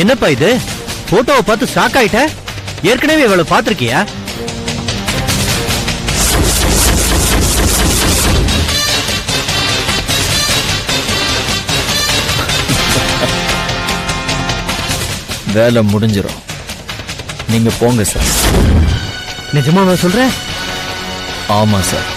என்னப்பா இது? போட்டோவை பார்த்து ஷாக் ஆயிட்ட? ஏற்கனவே இவளை பாத்திருக்கியா? வேலை முடிஞ்சிடும், நீங்க போங்க சார். நிஜமாவா சொல்ற? ஆமா சார்.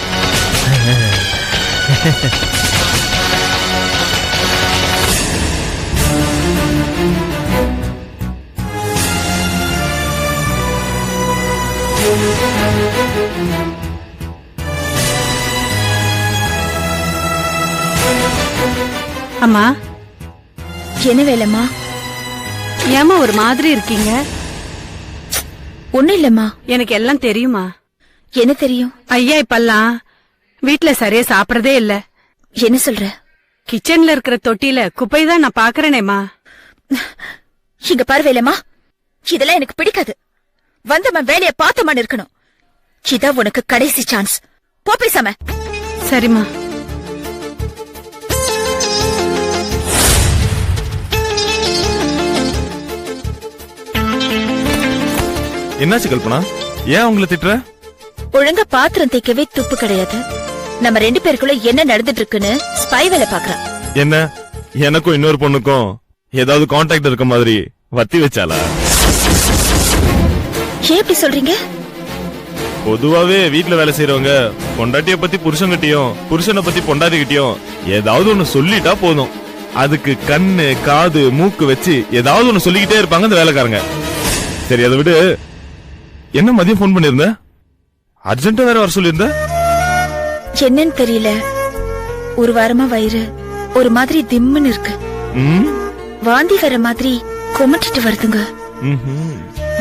அம்மா, என்ன வேலைம்மா? ஏமா ஒரு மாதிரி இருக்கீங்க? ஒண்ணும் இல்லம்மா. எனக்கு எல்லாம் தெரியுமா. என்ன தெரியும்? ஐயா இப்பெல்லாம் வீட்டுல சரியா சாப்பிடறதே இல்ல. என்ன சொல்ற? கிச்சன்ல இருக்கிற தொட்டில குப்பை தான் நான் பாக்குறேனேமா. இங்க பாரு வேலைம்மா, இதெல்லாம் எனக்கு பிடிக்காது. வந்தவன் வேலைய பார்த்தவன் இருக்கணும். இதான் உனக்கு கடைசி சான்ஸ். போ பேசாம. சரிம்மா. என்னாச்சு கல்பனா? ஏன் உங்களை திட்டுற? ஒழுங்கா பாத்திரம் தேய்க்கவே துப்பு கிடையாது. நம்ம 2 பேருக்குள்ள என்ன நடந்துட்டு இருக்குன்னு ஸ்பை வேலை பாக்குறான். என்ன, எனக்கும் இன்னொரு பொண்ணுக்கும் ஏதாவது கான்டாக்ட் இருக்க மாதிரி வத்தி வச்சாளா? ஏன் இப்படி சொல்றீங்க? பொதுவாவே வீட்டுல வேலை செய்யறவங்க பொண்டாட்டிய பத்தி புருஷன்கிட்டயும் புருஷனை பத்தி பொண்டாட்டிகிட்டயும் ஏதாவது ஒண்ணு சொல்லிட்டா போதும். அதுக்கு கண்ணு காது மூக்கு வச்சு ஏதாவது ஒண்ணு சொல்லிக்கிட்டே இருப்பாங்க அந்த வேலைக்காரங்க. சரி, அதை விடு. என்ன மதியம் போன் பண்ணிருந்த? அர்ஜென்ட்டா வேற வர சொல்லிருந்த? என்னன்னு தெரியல, ஒரு வாரமா வயிறு ஒரு மாதிரி திம்முன்னு இருக்கு. வாந்தி வர மாதிரி கொமட்டிட்டு வருதுங்க.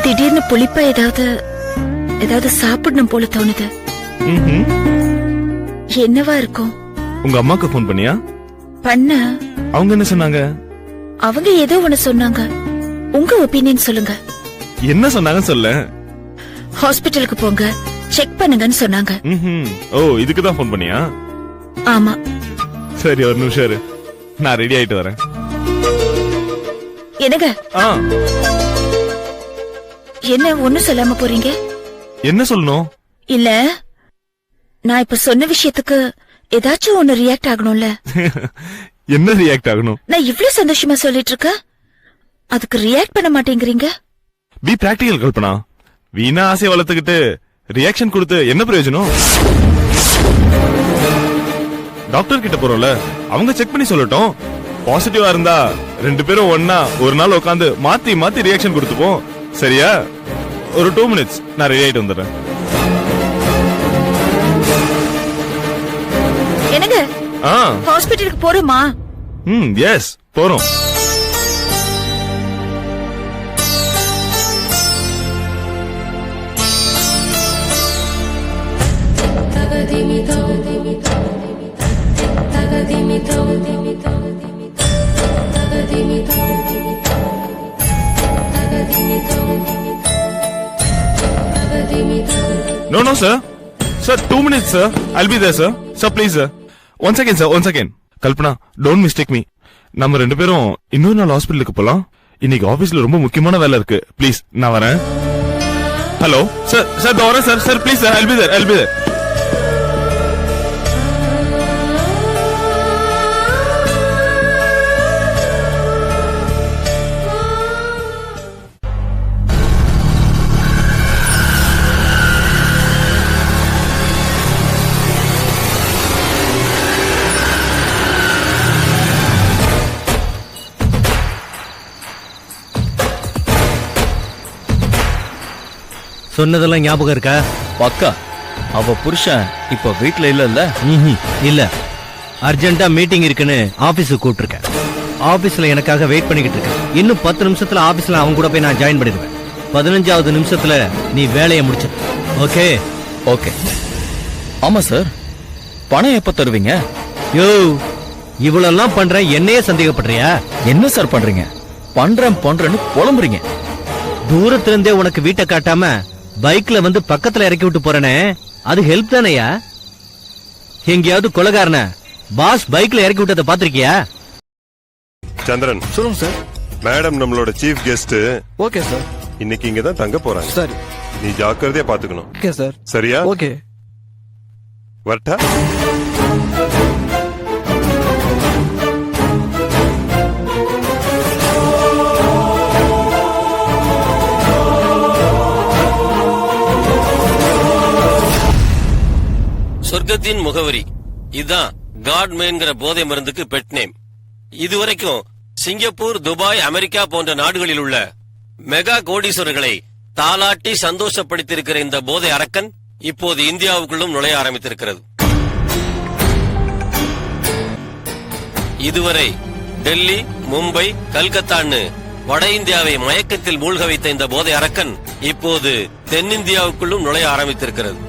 திடீர்னு புளிப்பா ஏதாவது சாப்பிடணும் போல தோணுது. என்னவா இருக்கும்? உங்க அம்மாக்கு போன் பண்ணியா? பண்ண. அவங்க என்ன சொன்னாங்க? அவங்க ஏதோ ஒண்ணு சொன்னாங்க. உங்க ஒப்பீனியன் சொல்லுங்க. என்ன சொன்னாங்க சொல்ல. ஹாஸ்பிட்டலுக்கு போங்க, செக் பண்ணுங்கன்னு சொன்னாங்க. ஓ, இதுக்குதான் போன் பண்ணியா? ஆமா. சரி, ஒரு நிமிஷம் இரு, நான் ரெடி ஆயிட்டு வரேன். என்னங்க? என்ன ஒண்ணு சொல்லாம போறீங்க? என்ன சொல்லணும்? இல்ல, நான் இப்ப சொன்ன விஷயத்துக்கு ஏதாச்சும் ஒண்ணு ரியாக்ட் ஆகணும்ல. என்ன ரியாக்ட் ஆகணும்? நான் இவ்ளோ சந்தோஷமா சொல்லிட்டு இருக்கேன், அதுக்கு ரியாக்ட் பண்ண மாட்டேங்கிறீங்க. B practical Kalpana. வீணா ஆசையை வளர்த்துக்கிட்டு ரியாக்ஷன் கொடுத்து என்ன பிரயோஜனம்? டாக்டர் கிட்ட போறோம்ல, அவங்க செக் பண்ணி சொல்லட்டும். பாசிட்டிவா இருந்தா 2 பேரும் ஒன்னா ஒரு நாள் உட்காந்து மாத்தி மாத்தி ரியாக்ஷன் கொடுத்துப்போம். சரியா? ஒரு 2 minutes, நான் ரெடி ஆயிட்டு வந்துடுறேன். என்னங்க? ஹாஸ்பிட்டலுக்கு போறோமா? எஸ், போறோம். No, sir. Sir, 2 minutes, sir. I'll be there, sir. Sir, please, sir. One second, sir. One second. Kalpana, don't mistake me. நம்ம 2 பேரும் இன்னொரு நாள் ஹாஸ்பிட்டலுக்கு போலாம். இன்னைக்கு ஆபீஸ்ல ரொம்ப முக்கியமான வேலை இருக்கு. ப்ளீஸ், நான் வரேன். Hello sir. சார் வரேன் sir. Sir please sir, I'll be there. I'll be there. சொன்னதெல்லாம் ஞாபகம் இருக்கா? பக்கா. அவ புருஷன் இப்ப வீட்டுல இல்ல. இல்ல, அர்ஜென்ட்டா மீட்டிங் இருக்குன்னு ஆபீஸுக்கு கூப்பிட்டுருக்கேன். ஆபீஸ்ல எனக்காக வெயிட் பண்ணிக்கிட்டு இருக்கேன். இன்னும் 10 நிமிஷத்துல ஆபீஸ்ல அவங்க கூட போய் நான் ஜாயின் பண்ணிடுவேன். 15வது நிமிஷத்துல நீ வேலையை முடிச்சு. ஓகே? ஓகே. ஆமா சார், பணம் எப்ப தருவீங்க? யோ, இவ்வளெல்லாம் பண்றேன், என்னையே சந்தேகப்படுறியா? என்ன சார் பண்றீங்க? பண்றேன்னு புலம்புறீங்க. தூரத்துல இருந்தே உனக்கு வீட்டை காட்டாம பைக்ல வந்து பக்கத்துல இறக்கி விட்டு போறேனே, அது ஹெல்ப் தானையா? எங்கேயாவது கொலைகாரன பாஸ் பைக்ல இறக்கி விட்டதை பாத்திருக்கியா? சந்திரன், சொல்லுங்க சார். மேடம் நம்மளோட சீஃப் கெஸ்ட். Okay sir. இன்னைக்கு இங்க தான் தங்க போறாங்க. சரி. நீ ஜாக்கிரதையா பாத்துக்கணும். Okay sir. சரியா? ஓகே. வரட்டா? சொர்க்கத்தின் முகவரி இதுதான் காட்மேன்ங்கிற போதை மருந்துக்கு பெட் நேம். இதுவரைக்கும் சிங்கப்பூர், துபாய், அமெரிக்கா போன்ற நாடுகளில் உள்ள மெகா கோடீஸ்வரர்களை தாலாட்டி சந்தோஷப்படுத்தியிருக்கிற இந்த போதை அரக்கன் இப்போது இந்தியாவுக்குள்ளும் நுழைய ஆரம்பித்திருக்கிறது. இதுவரை டெல்லி, மும்பை, கல்கத்தான்னு வட இந்தியாவை மயக்கத்தில் மூழ்க வைத்த இந்த போதை அரக்கன் இப்போது தென்னிந்தியாவுக்குள்ளும் நுழைய ஆரம்பித்திருக்கிறது.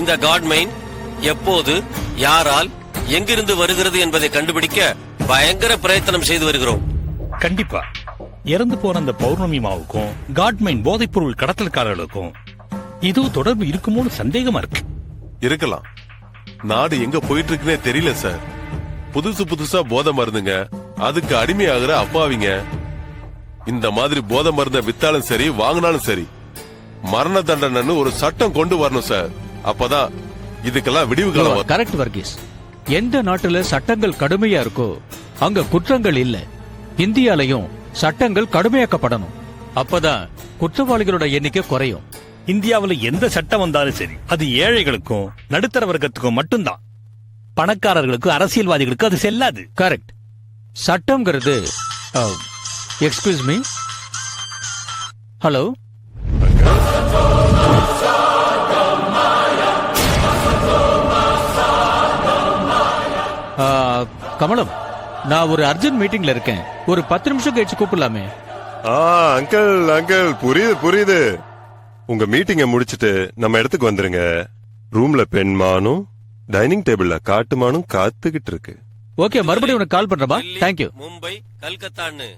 இந்த காட்மைன் எப்போது, யாரால், எங்கிருந்து வருகிறது என்பதை கண்டுபிடிக்க பயங்கர பிரயத்தனம் செய்து வருகிறோம். கண்டிப்பா இறந்து போன அந்த பௌர்ணமி மாவுக்கும் காட்மைன் போதைப் பொருள் கடத்தல்காரர்களுக்கும் இது தொடர்பு இருக்குமோன்னு சந்தேகமா இருக்கு. இருக்கலாம். நாடு எங்க போயிட்டு இருக்குன்னே தெரியல சார். புதுசு புதுசா போதை மருந்துங்க, அதுக்கு அடிமையாகிற அப்பாவிங்க. இந்த மாதிரி போதை மருந்த வித்தாலும் சரி, வாங்கினாலும் சரி, மரண தண்டனைன்னு ஒரு சட்டம் கொண்டு வரணும் சார். அப்பதான் இதுக்கெல்லாம் விடிவு காலம். கரெக்ட் வர்கீஸ். எந்த நாட்டுல சட்டங்கள் கடுமையா இருக்கோ அங்க குற்றங்கள் இல்ல. இந்தியாலையும் சட்டங்கள் கடுமையாக்கப்படணும். அப்பதான் குற்றவாளிகளோட எண்ணிக்கை குறையும். இந்தியாவுல எந்த சட்டம் வந்தாலும் சரி, அது ஏழைகளுக்கும் நடுத்தர வர்க்கத்துக்கும் மட்டும்தான். பணக்காரர்களுக்கும் அரசியல்வாதிகளுக்கும் அது செல்லாது. கரெக்ட். சட்டம்ங்கிறது எக்ஸ்கியூஸ் மீ. ஹலோ, கமலம், நான் ஒரு அர்ஜென்ட் மீட்டிங்ல இருக்கேன். ஒரு 10 நிமிஷம் கழிச்சு கூப்பிடலாமே? அங்கிள் அங்கிள், புரியுது புரியுது. உங்க மீட்டிங்க முடிச்சிட்டு நம்ம இடத்துக்கு வந்துருங்க. ரூம்ல பெண்மானும் டைனிங் டேபிள்ல காட்டுமானும் காத்துக்கிட்டு இருக்கு. ஓகே, மறுபடியும் உனக்கு கால் பண்றேன். தேங்க்யூ. மும்பை, கல்கத்தான்னு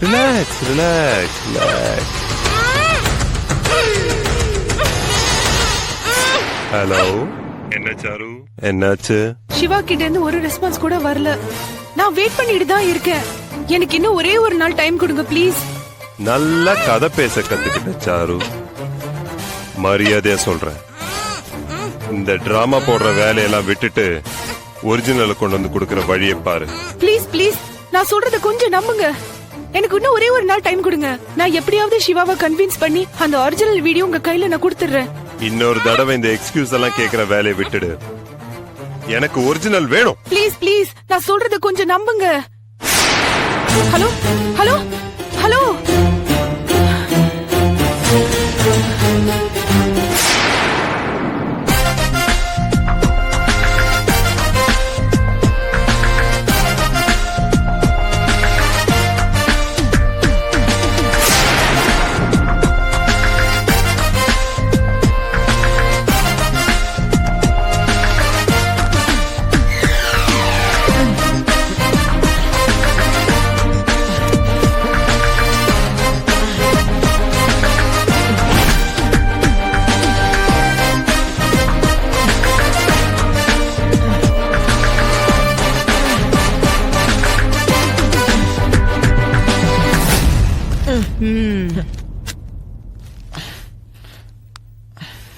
ரிலாக்ஸ் ரிலாக்ஸ் ரிலாக்ஸ். ஹலோ, என்ன சாரு, என்னாச்சு? சிவா கிட்ட இருந்து ஒரு ரெஸ்பான்ஸ் கூட வரல. நான் வெயிட் பண்ணிட்டு தான் இருக்கேன். எனக்கு இன்னும் ஒரே ஒரு நாள் டைம் கொடுங்க ப்ளீஸ். நல்லா கதை பேச கத்துக்கிட்ட சாரு. மரியாதையா சொல்றேன், இந்த டிராமா போடுற வேலையெல்லாம் விட்டுட்டு ஒரிஜினலை கொண்டு வந்து கொடுக்கற வழியை பாரு. ப்ளீஸ் ப்ளீஸ், நான் சொல்றத கொஞ்சம் நம்புங்க. எனக்கு இன்னும் ஒரே ஒரு நாள் டைம் கொடுங்க. நான் எப்படியாவது சிவாவை கன்வின்ஸ் பண்ணி அந்த ஒரிஜினல் வீடியோ உங்க கையில நான் கொடுத்துறேன். இன்னொரு தடவை இந்த எக்ஸ்கியூஸ் எல்லாம் கேக்குற வேலையை விட்டுடு. எனக்கு ஒரிஜினல் வேணும். ப்ளீஸ் ப்ளீஸ், நான் சொல்றத கொஞ்சம் நம்புங்க. Hello hello hello.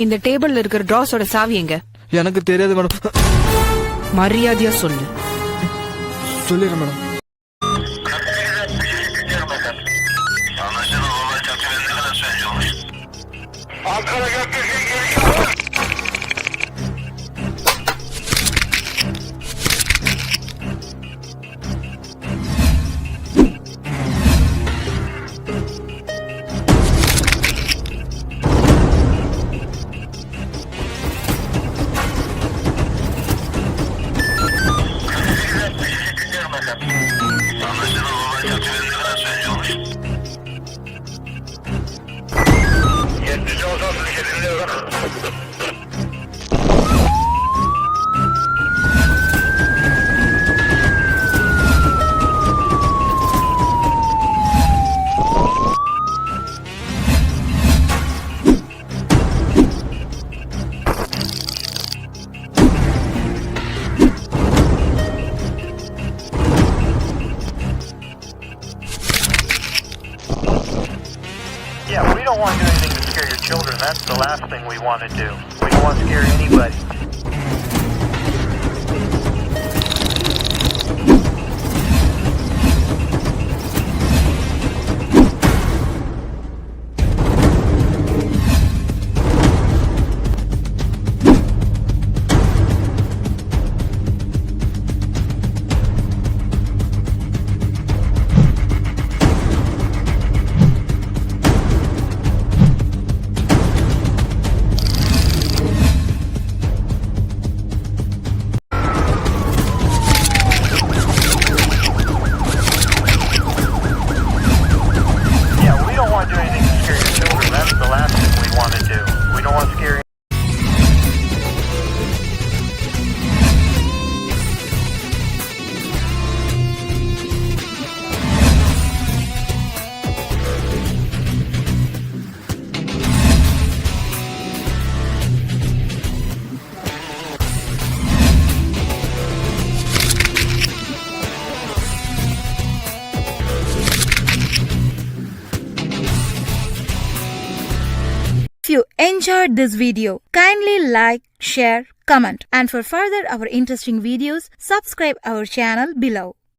இந்த டேபிள்ல இருக்கிற டிராஸோட சாவி எங்க? எனக்கு தெரியாது மேடம். மரியாதையா சொல்லு. சொல்லிடுறேன் madam. don't want to do anything to scare your children. That's the last thing we want to do. We don't want to scare anybody. If you enjoyed this video, kindly like, share, comment, and for further our interesting videos, subscribe our channel below.